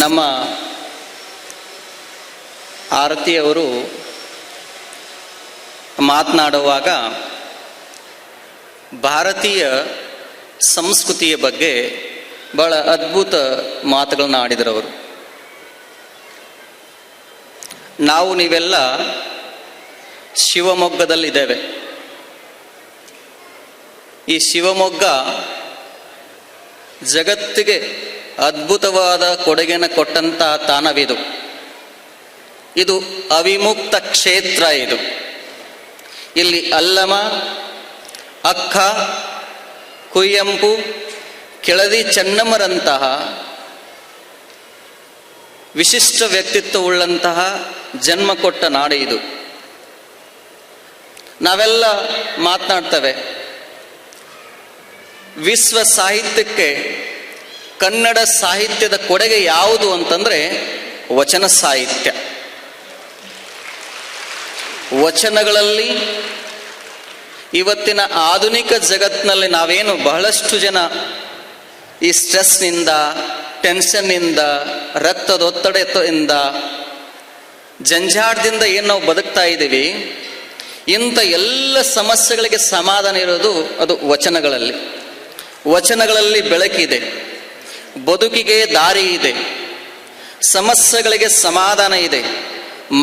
ನಮ್ಮ ಆರತಿಯವರು ಮಾತನಾಡುವಾಗ ಭಾರತೀಯ ಸಂಸ್ಕೃತಿಯ ಬಗ್ಗೆ ಬಹಳ ಅದ್ಭುತ ಮಾತುಗಳನ್ನ ಆಡಿದರು ಅವರು. ನಾವು ನೀವೆಲ್ಲ ಶಿವಮೊಗ್ಗದಲ್ಲಿದ್ದೇವೆ. ಈ ಶಿವಮೊಗ್ಗ ಜಗತ್ತಿಗೆ ಅದ್ಭುತವಾದ ಕೊಡುಗೆಯನ್ನು ಕೊಟ್ಟಂಥ ತಾಣವಿದು. ಇದು ಅವಿಮುಕ್ತ ಕ್ಷೇತ್ರ. ಇಲ್ಲಿ ಅಲ್ಲಮ, ಅಕ್ಕ, ಕುವೆಂಪು, ಕೆಳದಿ ಚೆನ್ನಮ್ಮರಂತಹ ವಿಶಿಷ್ಟ ವ್ಯಕ್ತಿತ್ವವುಳ್ಳಂತಹ ಜನ್ಮ ಕೊಟ್ಟ ನಾಡು ಇದು. ನಾವೆಲ್ಲ ಮಾತನಾಡ್ತೇವೆ, ವಿಶ್ವ ಸಾಹಿತ್ಯಕ್ಕೆ ಕನ್ನಡ ಸಾಹಿತ್ಯದ ಕೊಡುಗೆ ಯಾವುದು ಅಂತಂದರೆ ವಚನ ಸಾಹಿತ್ಯ. ವಚನಗಳಲ್ಲಿ ಇವತ್ತಿನ ಆಧುನಿಕ ಜಗತ್ತಿನಲ್ಲಿ ನಾವೇನು ಬಹಳಷ್ಟು ಜನ ಈ ಸ್ಟ್ರೆಸ್ನಿಂದ, ಟೆನ್ಷನ್ನಿಂದ, ರಕ್ತದೊತ್ತಡದಿಂದ, ಜಂಜಾಟದಿಂದ ಏನು ನಾವು ಬದುಕ್ತಾ ಇದ್ದೀವಿ, ಇಂಥ ಎಲ್ಲ ಸಮಸ್ಯೆಗಳಿಗೆ ಸಮಾಧಾನ ಇರೋದು ಅದು ವಚನಗಳಲ್ಲಿ. ವಚನಗಳಲ್ಲಿ ಬೆಳಕಿದೆ, ಬದುಕಿಗೆ ದಾರಿ ಇದೆ, ಸಮಸ್ಯೆಗಳಿಗೆ ಸಮಾಧಾನ ಇದೆ.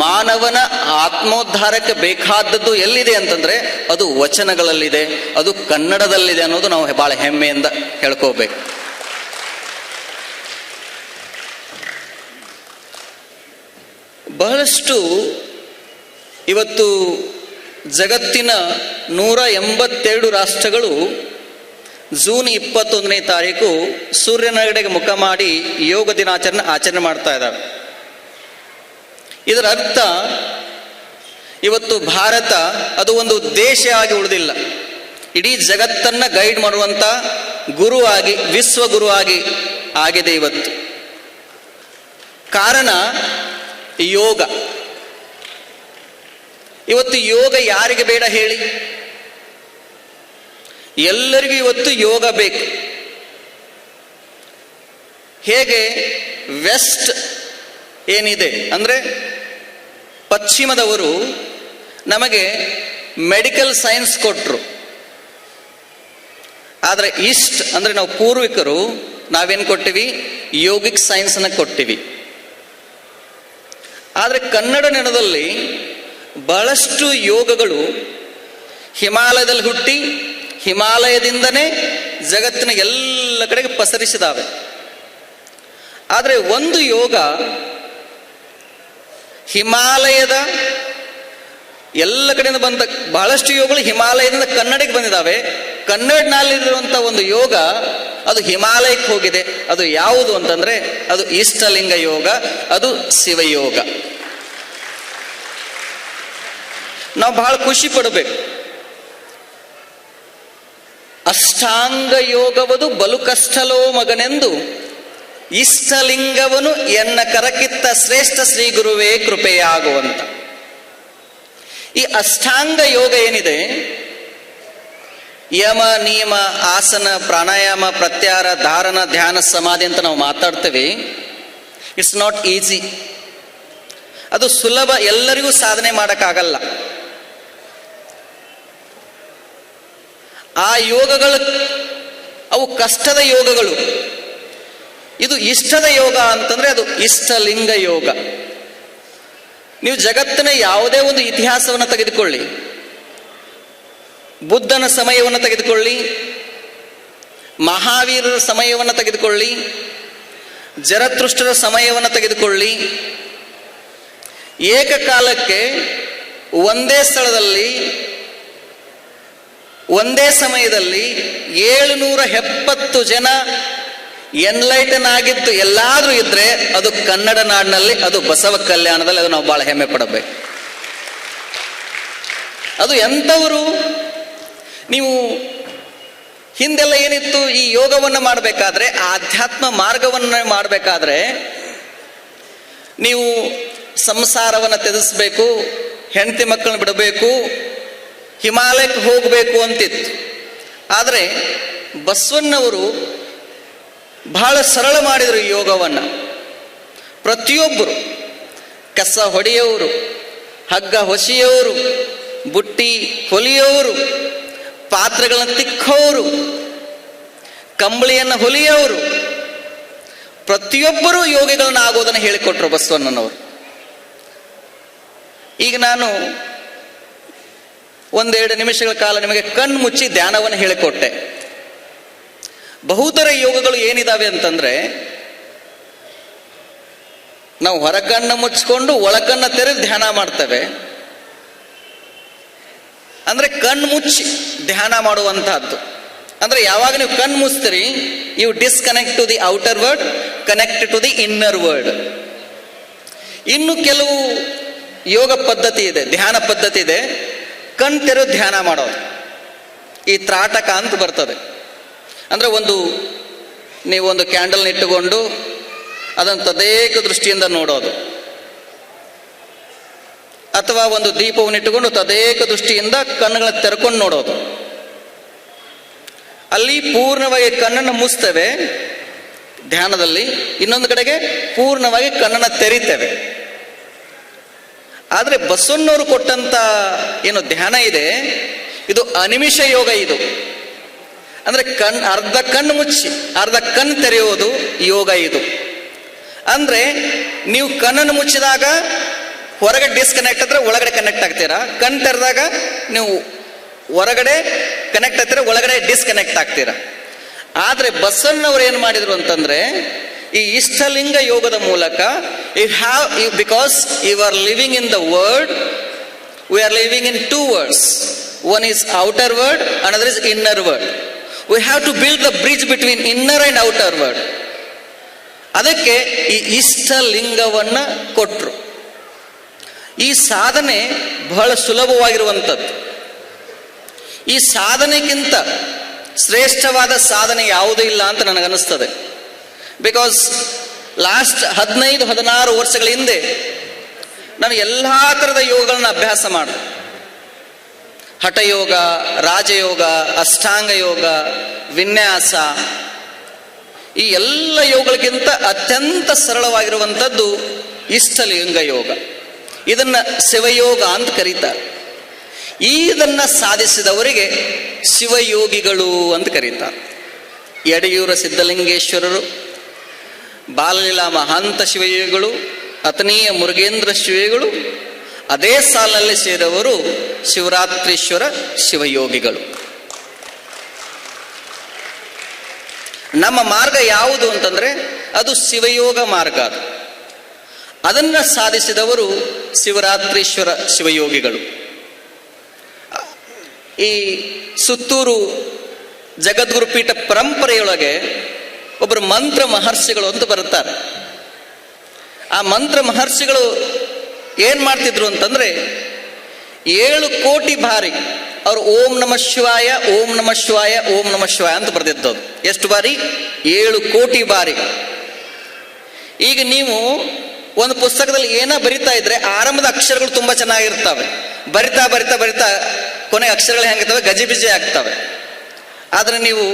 ಮಾನವನ ಆತ್ಮೋದ್ಧಾರಕ್ಕೆ ಬೇಕಾದದ್ದು ಎಲ್ಲಿದೆ ಅಂತಂದರೆ ಅದು ವಚನಗಳಲ್ಲಿದೆ, ಅದು ಕನ್ನಡದಲ್ಲಿದೆ ಅನ್ನೋದು ನಾವು ಭಾಳ ಹೆಮ್ಮೆಯಿಂದ ಹೇಳ್ಕೋಬೇಕು. ಬಹಳಷ್ಟು ಇವತ್ತು ಜಗತ್ತಿನ 182 ರಾಷ್ಟ್ರಗಳು ಜೂನ್ 21ನೇ ತಾರೀಕು ಸೂರ್ಯನಡೆಗೆ ಮುಖ ಮಾಡಿ ಯೋಗ ಆಚರಣೆ ಮಾಡ್ತಾ ಇದ್ದಾವೆ. ಇದರ ಅರ್ಥ ಇವತ್ತು ಭಾರತ ಅದು ಒಂದು ದೇಶ ಆಗಿ ಉಳಿದಿಲ್ಲ, ಇಡೀ ಜಗತ್ತನ್ನು ಗೈಡ್ ಮಾಡುವಂಥ ಗುರುವಾಗಿ, ವಿಶ್ವಗುರುವಾಗಿ ಆಗಿದೆ ಇವತ್ತು. ಕಾರಣ ಯೋಗ. ಇವತ್ತು ಯೋಗ ಯಾರಿಗೆ ಬೇಡ ಹೇಳಿ? ಎಲ್ಲರಿಗೂ ಇವತ್ತು ಯೋಗ ಬೇಕು. ಹೇಗೆ ವೆಸ್ಟ್ ಏನಿದೆ ಅಂದರೆ ಪಶ್ಚಿಮದವರು ನಮಗೆ ಮೆಡಿಕಲ್ ಸೈನ್ಸ್ ಕೊಟ್ಟರು, ಆದರೆ ಈಸ್ಟ್ ಅಂದರೆ ನಾವು ಪೂರ್ವಿಕರು ನಾವೇನು ಕೊಟ್ಟಿವಿ? ಯೋಗಿಕ್ ಸೈನ್ಸನ್ನು ಕೊಟ್ಟಿವಿ. ಆದರೆ ಕನ್ನಡ ನೆಲದಲ್ಲಿ ಬಹಳಷ್ಟು ಯೋಗಗಳು ಹಿಮಾಲಯದಲ್ಲಿ ಹುಟ್ಟಿ ಹಿಮಾಲಯದಿಂದನೇ ಜಗತ್ತಿನ ಎಲ್ಲ ಕಡೆಗೆ ಪಸರಿಸಿದಾವೆ. ಆದರೆ ಒಂದು ಯೋಗ ಹಿಮಾಲಯದ ಎಲ್ಲ ಕಡೆಯಿಂದ ಬಂದ ಬಹಳಷ್ಟು ಯೋಗಗಳು ಹಿಮಾಲಯದಿಂದ ಕನ್ನಡಕ್ಕೆ ಬಂದಿದ್ದಾವೆ. ಕನ್ನಡನಲ್ಲಿರುವಂಥ ಒಂದು ಯೋಗ ಅದು ಹಿಮಾಲಯಕ್ಕೆ ಹೋಗಿದೆ. ಅದು ಯಾವುದು ಅಂತಂದರೆ ಅದು ಇಷ್ಟಲಿಂಗ ಯೋಗ, ಅದು ಶಿವಯೋಗ. ನಾವು ಬಹಳ ಖುಷಿ ಪಡಬೇಕು. ಅಷ್ಟಾಂಗ ಯೋಗವದು ಬಲು ಕಷ್ಟಲೋ ಮಗನೆಂದು ಇಷ್ಟಲಿಂಗವನು ಎನ್ನ ಕರಕಿತ್ತ ಶ್ರೇಷ್ಠ ಶ್ರೀ ಗುರುವೇ ಕೃಪೆಯಾಗುವಂತ. ಈ ಅಷ್ಟಾಂಗ ಯೋಗ ಏನಿದೆ, ಯಮ, ನಿಯಮ, ಆಸನ, ಪ್ರಾಣಾಯಾಮ, ಪ್ರತ್ಯಾಹಾರ, ಧಾರಣ, ಧ್ಯಾನ, ಸಮಾಧಿ ಅಂತ ನಾವು ಮಾತಾಡ್ತೇವೆ. It's not easy. ಅದು ಸುಲಭ, ಎಲ್ಲರಿಗೂ ಸಾಧನೆ ಮಾಡೋಕ್ಕಾಗಲ್ಲ. ಆ ಯೋಗಗಳು ಅವು ಕಷ್ಟದ ಯೋಗಗಳು. ಇದು ಇಷ್ಟದ ಯೋಗ ಅಂತಂದ್ರೆ ಅದು ಇಷ್ಟಲಿಂಗ ಯೋಗ. ನೀವು ಜಗತ್ತಿನ ಯಾವುದೇ ಒಂದು ಇತಿಹಾಸವನ್ನು ತೆಗೆದುಕೊಳ್ಳಿ, ಬುದ್ಧನ ಸಮಯವನ್ನು ತೆಗೆದುಕೊಳ್ಳಿ, ಮಹಾವೀರರ ಸಮಯವನ್ನು ತೆಗೆದುಕೊಳ್ಳಿ, ಜರತೃಷ್ಟ್ರರ ಸಮಯವನ್ನು ತೆಗೆದುಕೊಳ್ಳಿ, ಏಕಕಾಲಕ್ಕೆ ಒಂದೇ ಸ್ಥಳದಲ್ಲಿ ಒಂದೇ ಸಮಯದಲ್ಲಿ 770 ಜನ ಎನ್ಲೈಟನ್ ಆಗಿದ್ದು ಎಲ್ಲಾದ್ರೂ ಇದ್ರೆ ಅದು ಕನ್ನಡ ನಾಡಿನಲ್ಲಿ, ಅದು ಬಸವ ಕಲ್ಯಾಣದಲ್ಲಿ. ಅದು ನಾವು ಬಹಳ ಹೆಮ್ಮೆ ಪಡಬೇಕು. ಅದು ಎಂಥವರು? ನೀವು ಹಿಂದೆಲ್ಲ ಏನಿತ್ತು, ಈ ಯೋಗವನ್ನು ಮಾಡಬೇಕಾದ್ರೆ, ಆಧ್ಯಾತ್ಮ ಮಾರ್ಗವನ್ನು ಮಾಡಬೇಕಾದ್ರೆ ನೀವು ಸಂಸಾರವನ್ನು ತ್ಯಜಿಸ್ಬೇಕು, ಹೆಂಡತಿ ಮಕ್ಕಳನ್ನ ಬಿಡಬೇಕು, ಹಿಮಾಲಯಕ್ಕೆ ಹೋಗಬೇಕು ಅಂತಿತ್ತು. ಆದರೆ ಬಸವಣ್ಣವರು ಬಹಳ ಸರಳ ಮಾಡಿದರು ಈ ಯೋಗವನ್ನು. ಪ್ರತಿಯೊಬ್ಬರು ಕಸ ಹೊಡೆಯೋರು, ಹಗ್ಗ ಹೊಸೆಯೋರು, ಬುಟ್ಟಿ ಹೊಲಿಯೋರು, ಪಾತ್ರೆಗಳನ್ನು ತಿಕ್ಕೋರು, ಕಂಬಳಿಯನ್ನು ಹೊಲಿಯೋರು, ಪ್ರತಿಯೊಬ್ಬರೂ ಯೋಗಿಗಳನ್ನ ಆಗೋದನ್ನು ಹೇಳಿಕೊಟ್ರು ಬಸವಣ್ಣನವರು. ಈಗ ನಾನು ಒಂದೆರಡು ನಿಮಿಷಗಳ ಕಾಲ ನಿಮಗೆ ಕಣ್ಣು ಮುಚ್ಚಿ ಧ್ಯಾನವನ್ನು ಹೇಳಿಕೊಟ್ಟೆ. ಬಹುತರ ಯೋಗಗಳು ಏನಿದಾವೆ ಅಂತಂದ್ರೆ, ನಾವು ಹೊರಕಣ್ಣ ಮುಚ್ಚಿಕೊಂಡು ಒಳಕಣ್ಣ ತೆರೆದು ಧ್ಯಾನ ಮಾಡ್ತೇವೆ. ಅಂದ್ರೆ ಕಣ್ಣು ಮುಚ್ಚಿ ಧ್ಯಾನ ಮಾಡುವಂತಹದ್ದು. ಅಂದ್ರೆ ಯಾವಾಗ ನೀವು ಕಣ್ಣು ಮುಚ್ತೀರಿ, you disconnect to the outer world, connect to the inner world. ಇನ್ನು ಕೆಲವು ಯೋಗ ಪದ್ಧತಿ ಇದೆ, ಧ್ಯಾನ ಪದ್ಧತಿ ಇದೆ, ಕಣ್ ತೆರೆದು ಧ್ಯಾನ ಮಾಡೋದು. ಈ ತ್ರಾಟಕ ಅಂತ ಬರ್ತದೆ. ಅಂದ್ರೆ ನೀವೊಂದು ಕ್ಯಾಂಡಲ್ ಇಟ್ಟುಕೊಂಡು ಅದನ್ನು ತದೇಕ ದೃಷ್ಟಿಯಿಂದ ನೋಡೋದು, ಅಥವಾ ಒಂದು ದೀಪವನ್ನು ಇಟ್ಟುಕೊಂಡು ತದೇಕ ದೃಷ್ಟಿಯಿಂದ ಕಣ್ಣುಗಳ ತೆರ್ಕೊಂಡು ನೋಡೋದು. ಅಲ್ಲಿ ಪೂರ್ಣವಾಗಿ ಕಣ್ಣನ್ನು ಮುಚ್ತೇವೆ ಧ್ಯಾನದಲ್ಲಿ, ಇನ್ನೊಂದು ಕಡೆಗೆ ಪೂರ್ಣವಾಗಿ ಕಣ್ಣನ್ನು ತೆರಿತೇವೆ. ಆದರೆ ಬಸವಣ್ಣವರು ಕೊಟ್ಟಂತ ಏನು ಧ್ಯಾನ ಇದೆ, ಇದು ಅನಿಮಿಷ ಯೋಗ. ಇದು ಅಂದ್ರೆ ಅರ್ಧ ಕಣ್ಣು ಮುಚ್ಚಿ ಅರ್ಧ ಕಣ್ಣು ತೆರೆಯುವುದು ಯೋಗ ಇದು. ಅಂದ್ರೆ ನೀವು ಕಣ್ಣನ್ನು ಮುಚ್ಚಿದಾಗ ಹೊರಗಡೆ ಡಿಸ್ಕನೆಕ್ಟ್ ಆದ್ರೆ ಒಳಗಡೆ ಕನೆಕ್ಟ್ ಆಗ್ತೀರಾ, ಕಣ್ಣು ತೆರೆದಾಗ ನೀವು ಹೊರಗಡೆ ಕನೆಕ್ಟ್ ಆಗ್ತೀರಾ, ಒಳಗಡೆ ಡಿಸ್ಕನೆಕ್ಟ್ ಆಗ್ತೀರಾ. ಆದ್ರೆ ಬಸವಣ್ಣವ್ರು ಏನು ಮಾಡಿದ್ರು ಅಂತಂದ್ರೆ, ಈ ಇಷ್ಟಲಿಂಗ ಯೋಗದ ಮೂಲಕ because you are living in the world, we are living in two worlds, one is outer world, another is inner world. We have to build the bridge between inner and outer world. ಅದಕ್ಕೆ ಈ ಇಷ್ಟಲಿಂಗವನ್ನ ಕೊಟ್ರು. ಈ ಸಾಧನೆ ಬಹಳ ಸುಲಭವಾಗಿರುವಂಥದ್ದು. ಈ ಸಾಧನೆಗಿಂತ ಶ್ರೇಷ್ಠವಾದ ಸಾಧನೆ ಯಾವುದೂ ಇಲ್ಲ ಅಂತ ನನಗನ್ನಿಸ್ತದೆ. ಬಿಕಾಸ್ ಲಾಸ್ಟ್ 15-16 ವರ್ಷಗಳ ಹಿಂದೆ ನಾನು ಎಲ್ಲ ಥರದ ಯೋಗಗಳನ್ನ ಅಭ್ಯಾಸ ಮಾಡಿದೆ. ಹಠಯೋಗ, ರಾಜಯೋಗ, ಅಷ್ಟಾಂಗ ಯೋಗ, ವಿನ್ಯಾಸ, ಈ ಎಲ್ಲ ಯೋಗಗಳಿಗಿಂತ ಅತ್ಯಂತ ಸರಳವಾಗಿರುವಂಥದ್ದು ಇಷ್ಟಲಿಂಗ ಯೋಗ. ಇದನ್ನ ಶಿವಯೋಗ ಅಂತ ಕರೀತಾರೆ. ಇದನ್ನ ಸಾಧಿಸಿದವರಿಗೆ ಶಿವಯೋಗಿಗಳು ಅಂತ ಕರೀತಾರೆ. ಯಡಿಯೂರ ಸಿದ್ಧಲಿಂಗೇಶ್ವರರು, ಬಾಲಲೀಲಾ ಮಹಾಂತ ಶಿವಯೋಗಿಗಳು, ಅತನೀಯ ಮುರುಗೇಂದ್ರ ಶಿವಯೋಗಿಗಳು, ಅದೇ ಸಾಲಿನಲ್ಲಿ ಸೇರಿದವರು ಶಿವರಾತ್ರೀಶ್ವರ ಶಿವಯೋಗಿಗಳು. ನಮ್ಮ ಮಾರ್ಗ ಯಾವುದು ಅಂತಂದ್ರೆ ಅದು ಶಿವಯೋಗ ಮಾರ್ಗ. ಅದನ್ನ ಸಾಧಿಸಿದವರು ಶಿವರಾತ್ರೀಶ್ವರ ಶಿವಯೋಗಿಗಳು. ಈ ಸುತ್ತೂರು ಜಗದ್ಗುರುಪೀಠ ಪರಂಪರೆಯೊಳಗೆ ಒಬ್ಬರು ಮಂತ್ರ ಮಹರ್ಷಿಗಳು ಅಂತ ಬರುತ್ತಾರೆ. ಆ ಮಂತ್ರ ಮಹರ್ಷಿಗಳು ಏನ್ ಮಾಡ್ತಿದ್ರು ಅಂತಂದ್ರೆ, 7 ಕೋಟಿ ಬಾರಿ ಅವರು ಓಂ ನಮಃ ಶಿವಾಯ, ಓಂ ನಮಃ ಶಿವಾಯ, ಓಂ ನಮಃ ಶಿವಾಯ ಅಂತ ಬರೆದಿದ್ದದು. ಎಷ್ಟು ಬಾರಿ? 7 ಕೋಟಿ ಬಾರಿ. ಈಗ ನೀವು ಒಂದು ಪುಸ್ತಕದಲ್ಲಿ ಏನೋ ಬರಿತಾ ಇದ್ರೆ ಆರಂಭದ ಅಕ್ಷರಗಳು ತುಂಬಾ ಚೆನ್ನಾಗಿರ್ತವೆ, ಬರಿತಾ ಬರಿತಾ ಬರಿತಾ ಕೊನೆ ಅಕ್ಷರಗಳು ಹೆಂಗಿರ್ತವೆ, ಗಜಿಬಿಜಿ ಆಗ್ತವೆ. ಆದ್ರೆ ನೀವು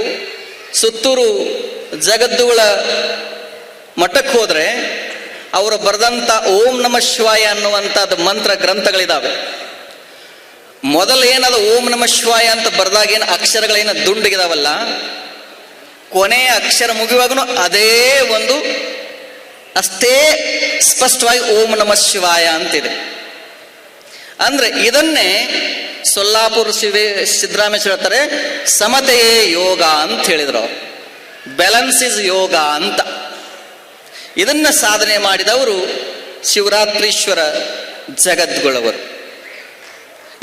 ಸುತ್ತೂರು ಜಗದ್ದುಗಳ ಮಠಕ್ಕೆ ಹೋದ್ರೆ ಅವರು ಬರೆದಂತ ಓಂ ನಮಃ ಶಿವಾಯ ಅನ್ನುವಂಥದ್ದು ಮಂತ್ರ ಗ್ರಂಥಗಳಿದಾವೆ. ಮೊದಲೇನದು ಓಂ ನಮಃ ಶಿವಾಯ ಅಂತ ಬರೆದಾಗ ಏನು ಅಕ್ಷರಗಳೇನು ದುಂಡಗಿದಾವಲ್ಲ, ಕೊನೆಯ ಅಕ್ಷರ ಮುಗಿಯುವಾಗನು ಅದೇ ಒಂದು ಅಷ್ಟೇ ಸ್ಪಷ್ಟವಾಗಿ ಓಂ ನಮಃ ಶಿವಾಯ ಅಂತಿದೆ. ಅಂದ್ರೆ ಇದನ್ನೇ ಸೊಲ್ಲಾಪುರ ಸಿದ್ದರಾಮೇಶ್ವರ ಹೇಳ್ತಾರೆ, ಸಮತೆಯೇ ಯೋಗ ಅಂತ ಹೇಳಿದ್ರು ಅವರು. ಬ್ಯಾಲೆನ್ಸ್ ಇಸ್ ಯೋಗ ಅಂತ. ಇದನ್ನ ಸಾಧನೆ ಮಾಡಿದವರು ಶಿವರಾತ್ರೀಶ್ವರ ಜಗದ್ಗುಳವರು.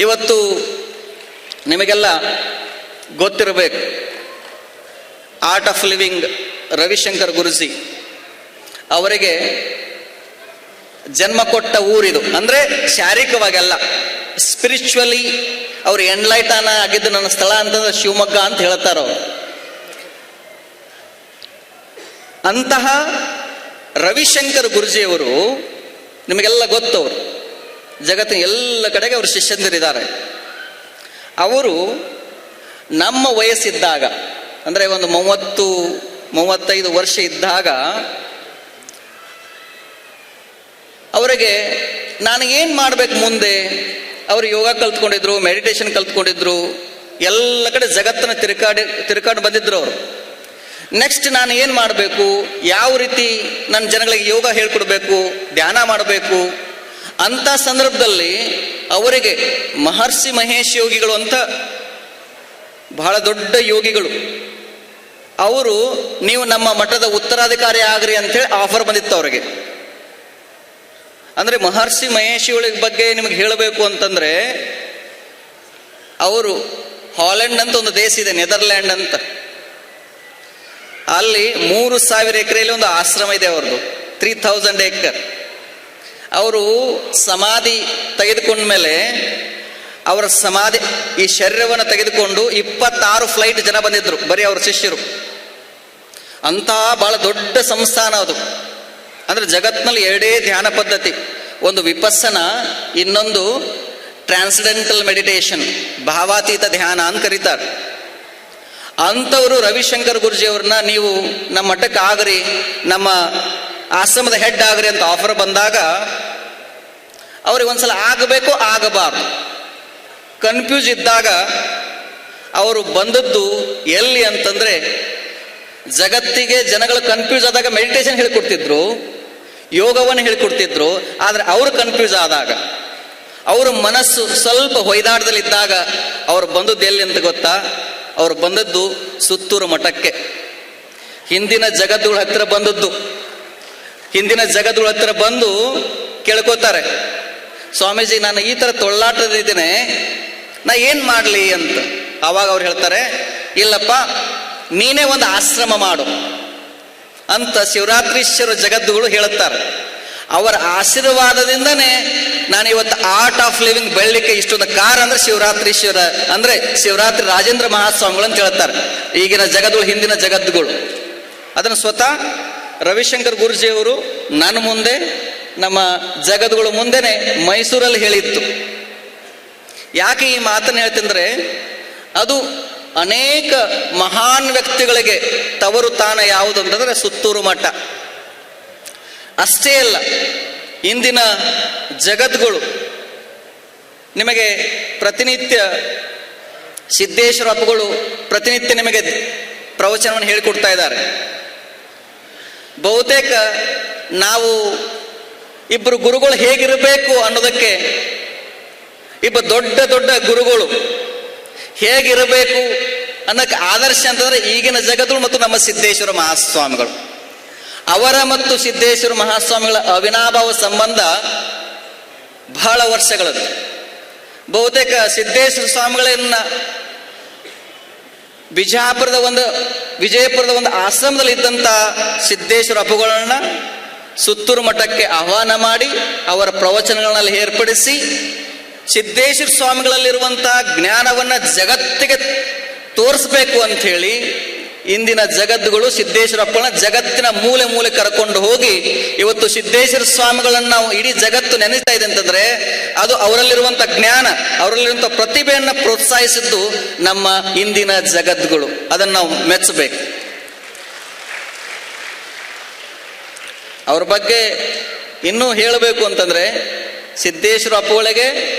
ಇವತ್ತು ನಿಮಗೆಲ್ಲ ಗೊತ್ತಿರಬೇಕು, ಆರ್ಟ್ ಆಫ್ ಲಿವಿಂಗ್ ರವಿಶಂಕರ್ ಗುರುಜಿ ಅವರಿಗೆ ಜನ್ಮ ಕೊಟ್ಟ ಊರಿದು. ಅಂದ್ರೆ ಶಾರೀರಿಕವಾಗಲ್ಲ, ಸ್ಪಿರಿಚುವಲಿ ಅವ್ರು ಎನ್ಲೈಟನ್ ಆಗಿದ್ದು ನನ್ನ ಸ್ಥಳ ಅಂತಂದ್ರೆ ಶಿವಮೊಗ್ಗ ಅಂತ ಹೇಳ್ತಾರ ಅವರು. ಅಂತಹ ರವಿಶಂಕರ್ ಗುರುಜಿಯವರು ನಿಮಗೆಲ್ಲ ಗೊತ್ತವರು, ಜಗತ್ತಿನ ಎಲ್ಲ ಕಡೆಗೆ ಅವರು ಶಿಷ್ಯಂದಿರಿದ್ದಾರೆ. ಅವರು ನಮ್ಮ ವಯಸ್ಸಿದ್ದಾಗ, ಅಂದ್ರೆ ಒಂದು 30-35 ವರ್ಷ ಇದ್ದಾಗ ಅವರಿಗೆ ನಾನು ಏನು ಮಾಡ್ಬೇಕು ಮುಂದೆ? ಅವರು ಯೋಗ ಕಲ್ತ್ಕೊಂಡಿದ್ರು, ಮೆಡಿಟೇಷನ್ ಕಲ್ತ್ಕೊಂಡಿದ್ರು, ಎಲ್ಲ ಕಡೆ ಜಗತ್ತನ್ನು ತಿರುಕಾಡಿ ಬಂದಿದ್ರು ಅವರು. ನೆಕ್ಸ್ಟ್ ನಾನು ಏನು ಮಾಡಬೇಕು, ಯಾವ ರೀತಿ ನನ್ನ ಜನಗಳಿಗೆ ಯೋಗ ಹೇಳ್ಕೊಡ್ಬೇಕು, ಧ್ಯಾನ ಮಾಡಬೇಕು ಅಂತ ಸಂದರ್ಭದಲ್ಲಿ ಅವರಿಗೆ ಮಹರ್ಷಿ ಮಹೇಶ್ ಯೋಗಿಗಳು ಅಂತ ಬಹಳ ದೊಡ್ಡ ಯೋಗಿಗಳು, ಅವರು ನೀವು ನಮ್ಮ ಮಠದ ಉತ್ತರಾಧಿಕಾರಿ ಆಗ್ರಿ ಅಂತೇಳಿ ಆಫರ್ ಬಂದಿತ್ತು ಅವರಿಗೆ. ಅಂದರೆ ಮಹರ್ಷಿ ಮಹೇಶಿಗಳ ಬಗ್ಗೆ ನಿಮಗೆ ಹೇಳಬೇಕು ಅಂತಂದರೆ, ಅವರು ಹಾಲೆಂಡ್ ಅಂತ ಒಂದು ದೇಶ ಇದೆ, ನೆದರ್ಲ್ಯಾಂಡ್ ಅಂತ, ಅಲ್ಲಿ 3,000 ಎಕರೆಯಲ್ಲಿ ಒಂದು ಆಶ್ರಮ ಇದೆ ಅವ್ರದ್ದು, 3000 ಏಕರ್. ಅವರು ಸಮಾಧಿ ತೆಗೆದುಕೊಂಡ ಮೇಲೆ ಅವರ ಸಮಾಧಿ ಈ ಶರೀರವನ್ನು ತೆಗೆದುಕೊಂಡು 26 ಫ್ಲೈಟ್ ಜನ ಬಂದಿದ್ರು, ಬರೀ ಅವ್ರ ಶಿಷ್ಯರು. ಅಂತಹ ಬಹಳ ದೊಡ್ಡ ಸಂಸ್ಥಾನ ಅದು. ಅಂದರೆ ಜಗತ್ತಿನಲ್ಲಿ 2 ಧ್ಯಾನ ಪದ್ಧತಿ, ಒಂದು ವಿಪಸ್ಸನ, ಇನ್ನೊಂದು ಟ್ರಾನ್ಸೆಂಡೆಂಟಲ್ ಮೆಡಿಟೇಷನ್, ಭಾವಾತೀತ ಧ್ಯಾನ ಅಂತ ಕರೀತಾರೆ. ಅಂಥವರು ರವಿಶಂಕರ್ ಗುರುಜಿಯವ್ರನ್ನ ನೀವು ನಮ್ಮ ಮಠಕ್ಕೆ ಆಗ್ರಿ, ನಮ್ಮ ಆಶ್ರಮದ ಹೆಡ್ ಆಗ್ರಿ ಅಂತ ಆಫರ್ ಬಂದಾಗ ಅವ್ರಿಗೆ ಒಂದ್ಸಲ ಆಗಬೇಕು ಆಗಬಾರ್ದು ಕನ್ಫ್ಯೂಸ್ ಇದ್ದಾಗ ಅವರು ಬಂದದ್ದು ಎಲ್ಲಿ ಅಂತಂದ್ರೆ, ಜಗತ್ತಿಗೆ ಜನಗಳು ಕನ್ಫ್ಯೂಸ್ ಆದಾಗ ಮೆಡಿಟೇಷನ್ ಹೇಳ್ಕೊಡ್ತಿದ್ರು, ಯೋಗವನ್ನು ಹೇಳ್ಕೊಡ್ತಿದ್ರು. ಆದರೆ ಅವರು ಕನ್ಫ್ಯೂಸ್ ಆದಾಗ, ಅವರ ಮನಸ್ಸು ಸ್ವಲ್ಪ ಹೊಯ್ದಾಟದಲ್ಲಿದ್ದಾಗ ಅವ್ರು ಬಂದದ್ದು ಎಲ್ಲಿ ಅಂತ ಗೊತ್ತಾ? ಅವ್ರು ಬಂದದ್ದು ಸುತ್ತೂರು ಮಠಕ್ಕೆ. ಹಿಂದಿನ ಜಗದ್ಗುಳ ಹತ್ತಿರ ಬಂದದ್ದು. ಹಿಂದಿನ ಜಗದ್ಗುಳ ಹತ್ತಿರ ಬಂದು ಕೇಳ್ಕೋತಾರೆ, ಸ್ವಾಮೀಜಿ ನಾನು ಈ ಥರ ತೊಳ್ಳಾಟದಿದ್ದೇನೆ, ನಾ ಏನು ಮಾಡಲಿ ಅಂತ. ಆವಾಗ ಅವ್ರು ಹೇಳ್ತಾರೆ, ಇಲ್ಲಪ್ಪ ನೀನೇ ಒಂದು ಆಶ್ರಮ ಮಾಡು ಅಂತ ಶಿವರಾತ್ರೀಶ್ವರ ಜಗದ್ಗುರು ಹೇಳುತ್ತಾರೆ. ಅವರ ಆಶೀರ್ವಾದದಿಂದನೇ ನಾನು ಇವತ್ತು ಆರ್ಟ್ ಆಫ್ ಲಿವಿಂಗ್ ಬೆಳಲಿಕ್ಕೆ ಇಷ್ಟೊಂದು ಕಾರಣ ಅಂದ್ರೆ ಶಿವರಾತ್ರೀಶ್ವರ, ಅಂದ್ರೆ ಶಿವರಾತ್ರಿ ರಾಜೇಂದ್ರ ಮಹಾಸ್ವಾಮಿಗಳು ಅಂತ ಹೇಳ್ತಾರೆ. ಈಗಿನ ಜಗದ್ಗುಳು, ಹಿಂದಿನ ಜಗದ್ಗುಳು ಅದನ್ನು ಸ್ವತಃ ರವಿಶಂಕರ್ ಗುರುಜಿಯವರು ನನ್ನ ಮುಂದೆ, ನಮ್ಮ ಜಗದ್ಗುಳು ಮುಂದೆನೆ ಮೈಸೂರಲ್ಲಿ ಹೇಳಿತ್ತು. ಯಾಕೆ ಈ ಮಾತನ್ನು ಹೇಳ್ತಂದ್ರೆ, ಅದು ಅನೇಕ ಮಹಾನ್ ವ್ಯಕ್ತಿಗಳಿಗೆ ತವರು ತಾಣ ಯಾವುದು ಅಂತಂದ್ರೆ ಸುತ್ತೂರು ಮಠ. ಅಷ್ಟೇ ಅಲ್ಲ, ಇಂದಿನ ಜಗದ್ಗುಳು ನಿಮಗೆ ಪ್ರತಿನಿತ್ಯ ಸಿದ್ದೇಶ್ವರ ಅಪ್ಪಗಳು ಪ್ರತಿನಿತ್ಯ ನಿಮಗೆ ಪ್ರವಚನವನ್ನು ಹೇಳಿಕೊಡ್ತಾ ಇದ್ದಾರೆ. ಬಹುತೇಕ ನಾವು ಇಬ್ಬರು ಗುರುಗಳು ಹೇಗಿರಬೇಕು ಅನ್ನೋದಕ್ಕೆ, ದೊಡ್ಡ ದೊಡ್ಡ ಗುರುಗಳು ಹೇಗಿರಬೇಕು ಅನ್ನೋಕ್ಕೆ ಆದರ್ಶ ಅಂತಂದ್ರೆ ಈಗಿನ ಜಗದ್ಗುಳು ಮತ್ತು ನಮ್ಮ ಸಿದ್ದೇಶ್ವರ ಮಹಾಸ್ವಾಮಿಗಳು. ಅವರ ಮತ್ತು ಸಿದ್ದೇಶ್ವರ ಮಹಾಸ್ವಾಮಿಗಳ ಅವಿನಾಭಾವ ಸಂಬಂಧ ಬಹಳ ವರ್ಷಗಳದ್ದು. ಬಹುತೇಕ ಸಿದ್ದೇಶ್ವರ ಸ್ವಾಮಿಗಳನ್ನ ವಿಜಯಪುರದ ಒಂದು ಆಶ್ರಮದಲ್ಲಿ ಇದ್ದಂಥ ಸಿದ್ದೇಶ್ವರ ಅಪ್ಪುಗಳನ್ನ ಸುತ್ತೂರು ಮಠಕ್ಕೆ ಆಹ್ವಾನ ಮಾಡಿ ಅವರ ಪ್ರವಚನಗಳಲ್ಲಿ ಏರ್ಪಡಿಸಿ ಸಿದ್ದೇಶ್ವರ ಸ್ವಾಮಿಗಳಲ್ಲಿರುವಂತಹ ಜ್ಞಾನವನ್ನ ಜಗತ್ತಿಗೆ ತೋರಿಸ್ಬೇಕು ಅಂತ ಹೇಳಿ ಇಂದಿನ ಜಗದ್ಗುಳು ಸಿದ್ದೇಶ್ವರಪ್ಪನ ಜಗತ್ತಿನ ಮೂಲೆ ಮೂಲೆ ಕರ್ಕೊಂಡು ಹೋಗಿ ಇವತ್ತು ಸಿದ್ದೇಶ್ವರ ಸ್ವಾಮಿಗಳನ್ನು ನಾವು ಇಡೀ ಜಗತ್ತು ನೆನೆಸ್ತಾ ಇದೆ ಅಂತಂದ್ರೆ ಅದು ಅವರಲ್ಲಿರುವಂಥ ಜ್ಞಾನ, ಅವರಲ್ಲಿರುವಂಥ ಪ್ರತಿಭೆಯನ್ನು ಪ್ರೋತ್ಸಾಹಿಸಿದ್ದು ನಮ್ಮ ಇಂದಿನ ಜಗದ್ಗುಳು. ಅದನ್ನು ನಾವು ಮೆಚ್ಚಬೇಕು. ಅವ್ರ ಬಗ್ಗೆ ಇನ್ನೂ ಹೇಳಬೇಕು ಅಂತಂದ್ರೆ, ಸಿದ್ದೇಶ್ವರ ಅಪ್ಪುಗಳಿಗೆ